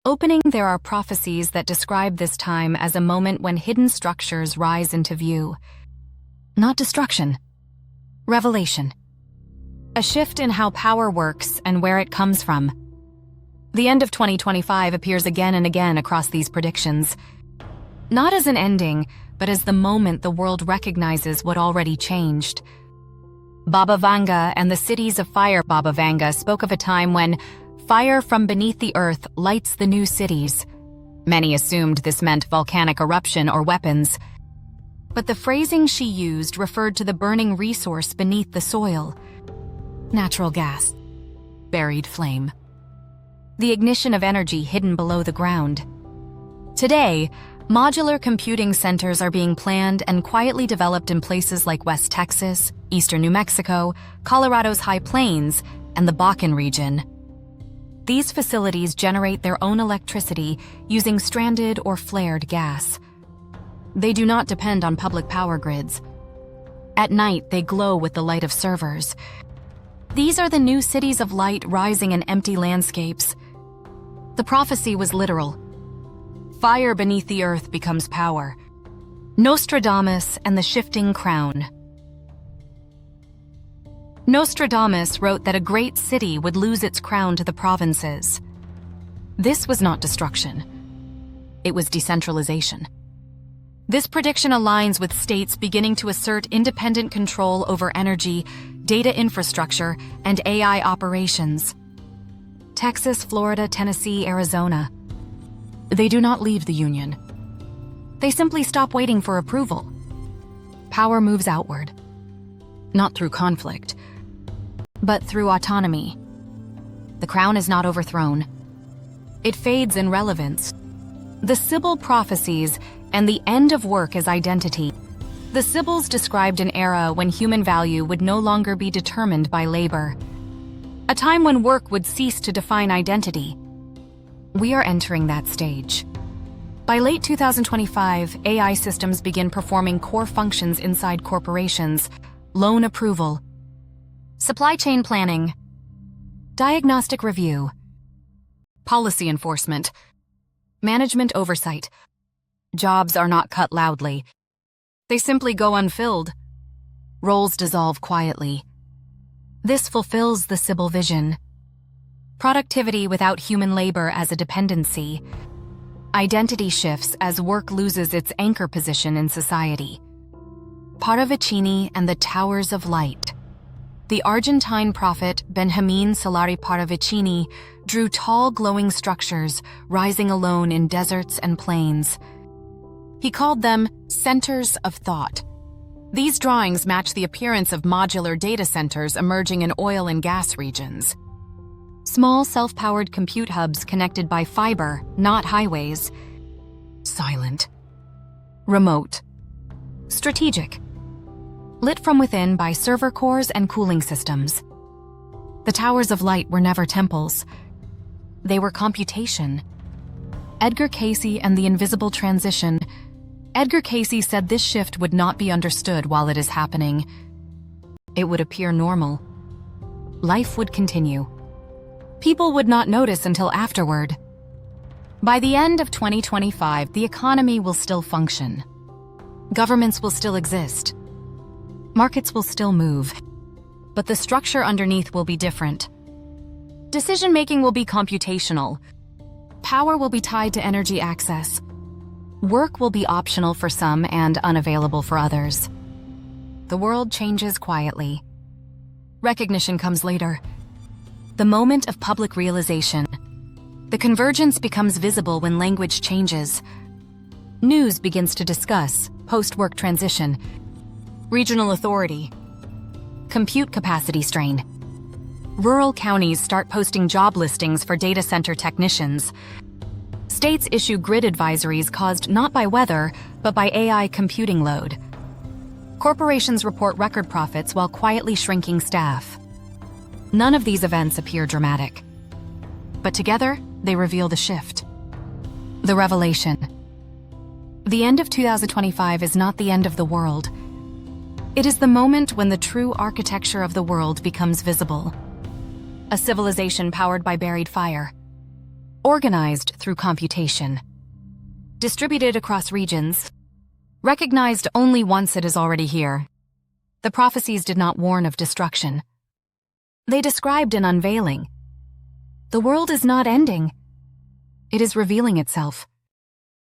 Opening, there are prophecies that describe this time as a moment when hidden structures rise into view. Not destruction. Revelation. A shift in how power works and where it comes from. The end of 2025 appears again and again across these predictions. Not as an ending, but as the moment the world recognizes what already changed. Baba Vanga and the cities of fire. Baba Vanga spoke of a time when fire from beneath the earth lights the new cities. Many assumed this meant volcanic eruption or weapons. But the phrasing she used referred to the burning resource beneath the soil. Natural gas. Buried flame. The ignition of energy hidden below the ground. Today, modular computing centers are being planned and quietly developed in places like West Texas, eastern New Mexico, Colorado's High Plains, and the Bakken region. These facilities generate their own electricity using stranded or flared gas. They do not depend on public power grids. At night, they glow with the light of servers. These are the new cities of light rising in empty landscapes. The prophecy was literal. Fire beneath the earth becomes power. Nostradamus and the shifting crown. Nostradamus wrote that a great city would lose its crown to the provinces. This was not destruction. It was decentralization. This prediction aligns with states beginning to assert independent control over energy, data infrastructure, and AI operations. Texas, Florida, Tennessee, Arizona. They do not leave the Union. They simply stop waiting for approval. Power moves outward. Not through conflict, but through autonomy. The crown is not overthrown. It fades in relevance. The Sibyl prophecies and the end of work as identity. The Sibyls described an era when human value would no longer be determined by labor. A time when work would cease to define identity. We are entering that stage. By late 2025, AI systems begin performing core functions inside corporations: loan approval, supply chain planning, diagnostic review, policy enforcement, management oversight. Jobs are not cut loudly. They simply go unfilled. Roles dissolve quietly. This fulfills the Sibyl vision. Productivity without human labor as a dependency. Identity shifts as work loses its anchor position in society. Parravicini and the Towers of Light. The Argentine prophet Benjamin Solari Parravicini drew tall glowing structures rising alone in deserts and plains. He called them centers of thought. These drawings match the appearance of modular data centers emerging in oil and gas regions. Small self-powered compute hubs connected by fiber, not highways. Silent. Remote. Strategic. Lit from within by server cores and cooling systems. The Towers of Light were never temples. They were computation. Edgar Cayce and the Invisible Transition. Edgar Cayce said this shift would not be understood while it is happening. It would appear normal. Life would continue. People would not notice until afterward. By the end of 2025, the economy will still function. Governments will still exist. Markets will still move. But the structure underneath will be different. Decision-making will be computational. Power will be tied to energy access. Work will be optional for some and unavailable for others. The world changes quietly. Recognition comes later. The moment of public realization. The convergence becomes visible when language changes. News begins to discuss post-work transition, regional authority, compute capacity strain. Rural counties start posting job listings for data center technicians. States issue grid advisories caused not by weather, but by AI computing load. Corporations report record profits while quietly shrinking staff. None of these events appear dramatic. But together, they reveal the shift. The revelation. The end of 2025 is not the end of the world. It is the moment when the true architecture of the world becomes visible. A civilization powered by buried fire. organized through computation, distributed across regions, recognized only once it is already here. The prophecies did not warn of destruction. They described an unveiling. The world is not ending. It is revealing itself.